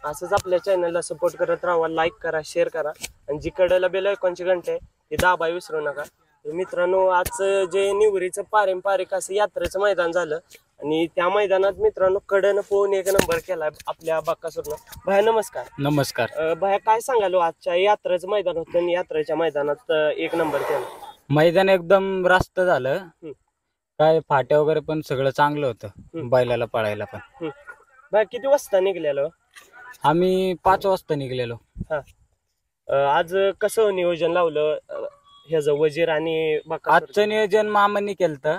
असंच आपल्या चॅनलला सपोर्ट करत राहा, लाईक करा, शेअर करा आणि जी कडेला बेल आयकॉनची घंटी आहे ती दाबायला विसरू नका. मित्रांनो, आज जे निवरीचं पारंपरिक असं यात्रेचं मैदान झालं आणि त्या मैदानात मित्रांनो कडनं पोहून एक नंबर केला आपल्या बकासूरनं. भैया नमस्कार. नमस्कार. भैया काय सांगाल आजच्या यात्रेचं मैदान होतं आणि यात्रेच्या मैदानात एक नंबर केला? मैदान एकदम रास्त झालं. काय फाट्या वगैरे पण सगळं चांगलं होतं, बैलाला पळायला पण. भैया किती वाजता निघलेलो? आम्ही 5 वाजता निघलेलो. आज कसं नियोजन लावलं ह्याचं वजीर आणि आजचं नियोजन मामांनी केलं.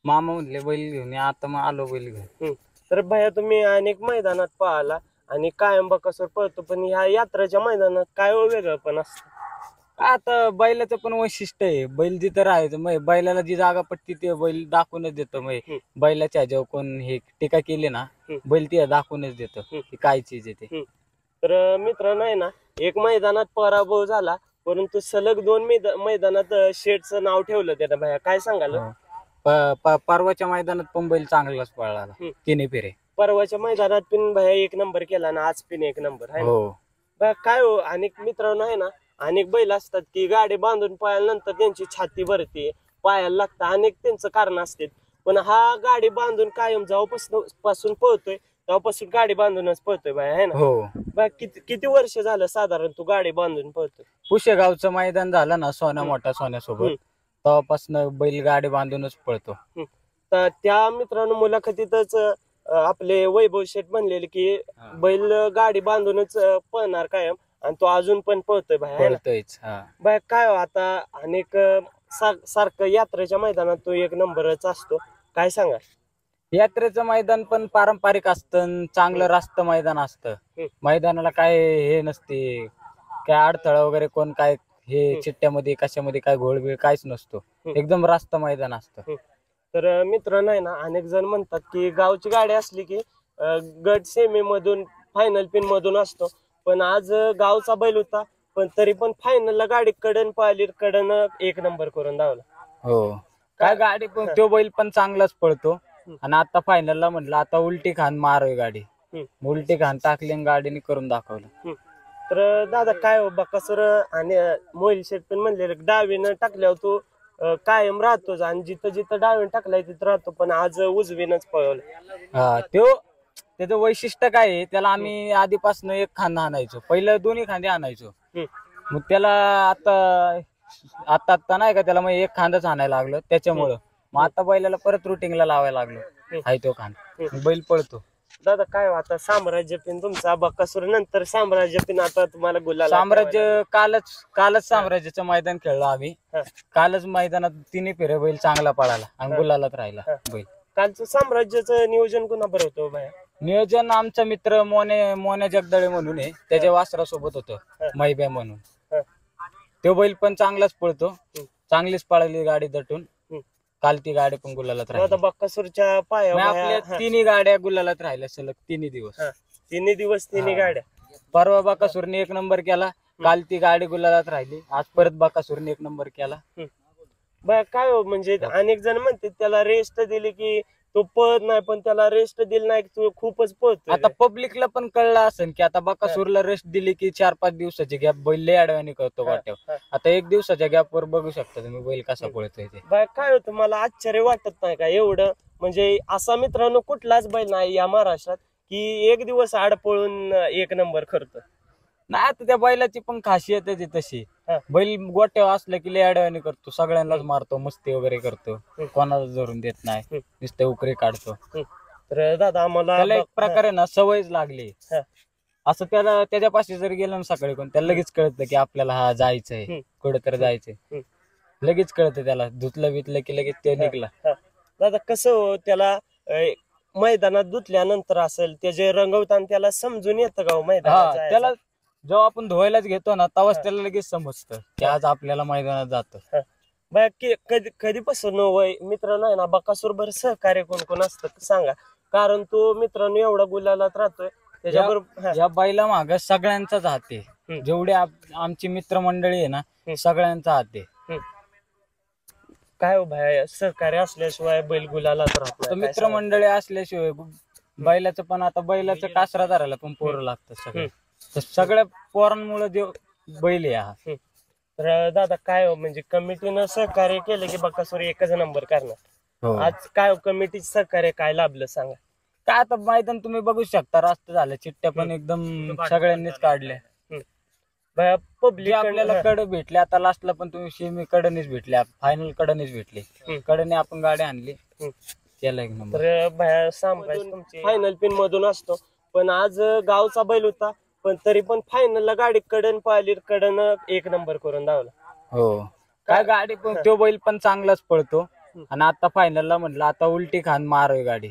मामा म्हणले बैल घेऊन, आता मग आलो बैल घेऊन. तर भैया तुम्ही अनेक मैदानात पाहिला आणि कायम बकासूर पळतो, पण ह्या यात्रेच्या मैदानात काय वेगळं पण असतं? आता बैलाचं पण वैशिष्ट्य आहे, बैल जिथं राहायचं बैलाला जी जागा पडती ते बैल दाखवूनच देतो. बैलाच्या ह्याच्यावर कोण हे टीका केली ना, बैल ती दाखवूनच देतो की काय चीज आहे ते. तर मित्रांनो आहे ना, एक मैदानात पराभव झाला, परंतु सलग 2 मैदानात शेठचं नाव ठेवलं त्यानं. भैया काय सांगाल? परवाच्या मैदानात पण बैल चांगलाच पळाला, तिन्ही फेरे. परवाच्या मैदानात पण भैया एक नंबर केला ना, आज पण एक नंबर आहे ना. काय हो, अनेक मित्रांनो आहे ना, अनेक बैल असतात की गाडी बांधून पायानंतर त्यांची छाती भरते, पायाला लागतं, अनेक त्यांचं कारण असते. पण हा गाडी बांधून कायम जेव्हापासून पळतोय तेव्हापासून गाडी बांधूनच पळतोय बाय, आहे ना. किती वर्ष झालं साधारण तू गाडी बांधून पळतोय? पुशेगावचं मैदान झालं ना मोठा सोन्यासोबत, तेव्हापासून बैल गाडी बांधूनच पळतो. तर त्या मित्रांनो मुलाखतीतच आपले वैभव शेठ म्हणलेले की बैल गाडी बांधूनच पळणार कायम आणि तो अजून पण पळतोय बाय. बाय काय हो, आता अनेक सारखं यात्रेच्या मैदानात तो एक नंबरच असतो, काय सांगा? यात्रेचं मैदान पण पारंपरिक असतं, चांगलं रास्त मैदान असतं. मैदानाला काय हे नसते, काय अडथळा वगैरे कोण काय हे चिट्ट्यामध्ये कशामध्ये काय घोळबीळ काहीच नसतो, एकदम रास्त मैदान असतं. तर मित्रांनो आहे ना, अनेक जण म्हणतात की गावची गाडी असली की गट सेमी मधून फायनल पिन मधून असतो, पण आज गावचा बैल होता पण तरी पण फायनलला गाडी कडन पाहिली, कडन एक नंबर करून धावला. काय गाडी पण तो बैल पण चांगलाच पळतो. आणि आता फायनलला म्हटलं आता उलटी खान मारवी गाडी, उलटी खान टाकली आणि गाडीने करून दाखवलं. तर दादा काय हो, बकासूर आणि मोहिल शेठ पण म्हणलेलं डावीनं टाकल्यावर तू कायम राहतोच आणि जिथं जिथं डावीनं टाकलाय तिथं राहतो, पण आज उजवीनच पळवलं. त्याचं वैशिष्ट्य काय आहे, त्याला आम्ही आधीपासून एक खांदा आणायचो, पहिलं दोन्ही खांदे आणायचो. मग त्याला आता नाही का त्याला मग एक खांदाच आणायला लागलं, त्याच्यामुळं मग आता बैलाला परत रुटीनला लावायला लागलो, आहे तो खांदा, बैल पळतो. दादा काय हो, आता साम्राज्य पिन तुमचा बकासूर नंतर साम्राज्य पिन आता तुम्हाला गुलाल. साम्राज्य कालच साम्राज्याचं मैदान खेळलो आम्ही. कालच मैदानात तिन्ही फेरे बैल चांगला पळाला आणि गुलालात राहिला बैल. कालचं साम्राज्याचं नियोजन कुणा बरं होतं बाया? नियोजन आमचा मित्र मोन्या जगदळे म्हणून आहे, त्याच्या वासरासोबत होतं मैब्या म्हणून. तो बैल पण चांगलाच पळतो, चांगलीच पळाली गाडी दटून. काल ती गाडी पण गुलालात राहिली. बकासूरच्या पायावर आपल्या तिन्ही गाड्या गुलालात राहिल्या सलग तिन्ही दिवस. तिन्ही गाड्या. परवा बकासूरने एक नंबर केला, काल ती गाडी गुलालात राहिली, आज परत बकासूरने एक नंबर केला. काय हो, म्हणजे अनेक जण म्हणते त्याला रेस्ट दिली की तो पळत नाही, पण त्याला रेस्ट दिली नाही तो खूपच पळतो. आता पब्लिकला पण कळलं असेल की आता बकासूरला रेस्ट दिली की 4-5 दिवसाची गॅप बैल लय अडवाणी करतो वाट्यावर. आता 1 दिवसाच्या गॅपवर बघू शकता तुम्ही बैल कसा पळतोय ते. काय होतं, मला आश्चर्य वाटत नाही का एवढं, म्हणजे असा मित्रांनो कुठलाच बैल नाही या महाराष्ट्रात की 1 दिवस आड पळून एक नंबर करतो. नाही, आता त्या बैलाची पण खासियत आहे तशी. बैल गोट्यावर असलं की लय अडवाणी करतो, सगळ्यांनाच मारतो, मस्ती वगैरे करतो, कोणाला धरून देत नाही, नुसते उकरी काढतो. तर दादा आम्हाला एक प्रकारे ना सवयच लागली असं. त्याला त्याच्यापाशी जर गेलं ना सकाळी कोण, त्याला लगेच कळतं की आपल्याला हा जायचंय, कुठं तर जायचंय, लगेच कळतं त्याला. धुतलं बितलं की लगेच ते निघला. दादा कसं त्याला मैदानात धुतल्यानंतर असेल त्याचे रंगवताना त्याला समजून येतं का मैदानात? त्याला जेव्हा आपण धुवायलाच घेतो ना तेव्हाच त्याला लगेच समजतं की आज आपल्याला मैदानात जातं. कधीपासून वय मित्रांनो आहे ना बकासूर भर सहकार्य कोण कोण असतं सांगा, कारण तो मित्रांनो एवढा गुलालात राहतोय त्याच्याबरोबर. या बैला माग सगळ्यांचाच हात आहे, जेवढे आमची मित्रमंडळी आहे ना सगळ्यांचा हात आहे. काय हो भाई, सहकार्य असल्याशिवाय बैल गुलालात राहत. मित्रमंडळी असल्याशिवाय बैलाचं पण आता बैलाचं कासरा धरायला पण पोरं लागतं सगळं. तर सगळ्या पोरांमुळे बैल आहे हा. तर दादा काय हो, म्हणजे कमिटीनं सहकार्य केलं की बकासूर एकच नंबर करणार. हो. आज काय कमिटी सहकार्य काय लाभलं सांगा. काय आता मैदान तुम्ही बघू शकता, रास्त झालं, चिठ्ठ्या पण एकदम सगळ्यांनीच काढल्या. पब्लिक आपल्याला कडे भेटले, आता लास्टला पण तुम्ही सेमी कडनीच भेटले, फायनल कडनीच भेटले. कडने आपण गाडी आणली, त्याला एक नंबर. तर बाया फायनल पिन मधून असतो, पण आज गावचा बैल होता, पण तरी पण फायनलला गाडी कडन पाहिली, कडन एक नंबर करून धावला. हो, काय गाडी पण तो बैल पण चांगलाच पळतो. आणि आता फायनलला म्हटलं आता उलटी खान मारवी गाडी,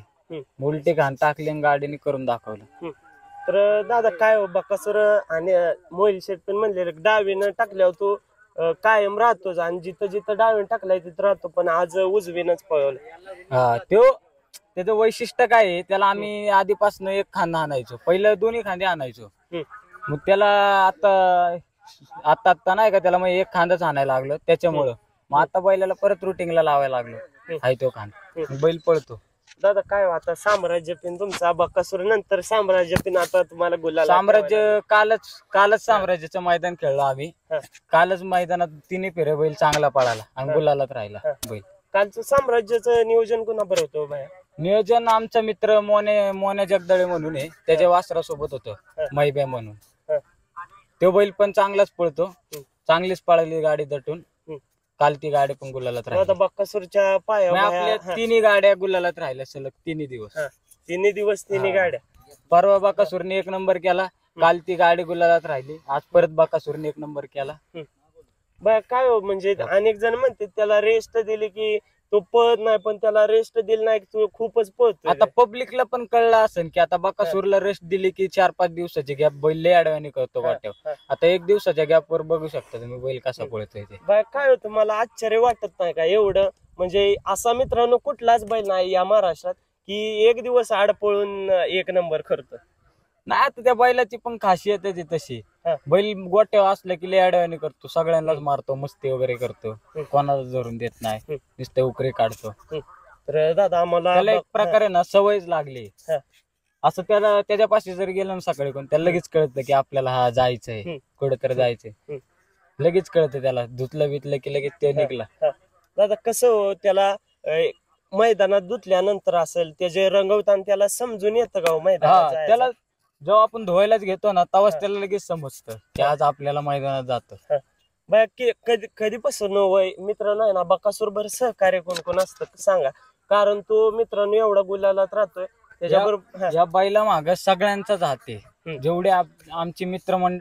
उलटी खान टाकली आणि गाडीने करून दाखवलं. तर दादा काय हो, बकासूर आणि मोहिल शेठ पण म्हणले डावीनं टाकल्यावर तू कायम राहतोच, आणि जिथं जिथं डावीनं टाकलाय तिथं राहतो, पण आज उजवीनच पळवलं. हा, त्याचं वैशिष्ट्य काय आहे, त्याला आम्ही आधीपासून एक खांदा आणायचो, पहिलं दोन्ही खांदे आणायचो. मग त्याला आता नाही का, त्याला मग एक खांदाच आणायला लागलं त्याच्यामुळं. मग आता बैलाला परत रुटीनला लावायला लागलो, हाय तो खांदा, बैल पळतो. दादा काय आता साम्राज्य पिन तुमचा बकासूर नंतर साम्राज्य पिन आता तुम्हाला गुलाल. साम्राज्य कालच साम्राज्याचं मैदान खेळलो आम्ही. कालच मैदानात तिन्ही फेरे बैल चांगला पळाला आणि गुलालात राहिला बैल. कालचं साम्राज्याचं नियोजन कुणा बरं होतं बाया? नियोजन आमचा मित्र मोने जगदळे म्हणून आहे, त्याच्या वासरासोबत होतं मैब्या म्हणून. तो बैल पण चांगलाच पळतो, चांगलीच पळाली गाडी दटून. काल ती गाडी पण गुलालात राहिली. बकासूरच्या पाया आपल्या तिन्ही गाड्या गुलालात राहिल्या सलग तिन्ही दिवस. तिन्ही गाड्या. परवा बकासूरने एक नंबर केला, काल ती गाडी गुलालात राहिली, आज परत बकासूरने एक नंबर केला. काय हो, म्हणजे अनेक जण म्हणते त्याला रेस्ट दिली की तो पळत नाही, पण त्याला रेस्ट दिली नाही की तो खूपच पळतो. आता पब्लिकला पण कळलं असेल की आता बकासूरला रेस्ट दिली की 4-5 दिवसाची गॅप बैल लय अडवाणी करतो वाट्यावर. आता 1 दिवसाच्या गॅपवर बघू शकता तुम्ही बैल कसा पळतोय ते. काय होतं, मला आश्चर्य वाटत नाही का एवढं, म्हणजे असा मित्रांनो कुठलाच बैल नाही या महाराष्ट्रात की 1 दिवस आड पळून एक नंबर करतो. नाही, आता त्या बैलाची पण खासियत आहे तशी. बैल गोट्यावर असलं की लय अडवाणी करतो, सगळ्यांनाच मारतो, मस्ती वगैरे करतो, कोणाला धरून देत नाही, नुसते उकरी काढतो. तर दादा आम्हाला त्याला एक प्रकारे ना सवयच लागली असं. त्याला त्याच्यापाशी जर गेलं ना सकाळी कोण, त्याला लगेच कळतं की आपल्याला हा जायचंय, कुठेतरी जायचंय, लगेच कळतं त्याला. धुतलं बितलं की लगेच ते निघला. दादा कसं हो, त्याला मैदानात धुतल्यानंतर असेल त्याचे रंगवताना त्याला समजून येतं का मैदानात? त्याला जेव्हा आपण धुवायलाच घेतो ना, तेव्हाच त्याला लगेच समजतं की आज आपल्याला मैदानात जातं. कधीपासून मित्र नाही ना बकासूर भर सहकार्य कोण कोण असतं सांगा, कारण तो मित्रांनो एवढा गुलालात राहतोय त्याच्याबरोबर. या बैला माग सगळ्यांचाच हात आहे, जेवढे आमची मित्रमंडळ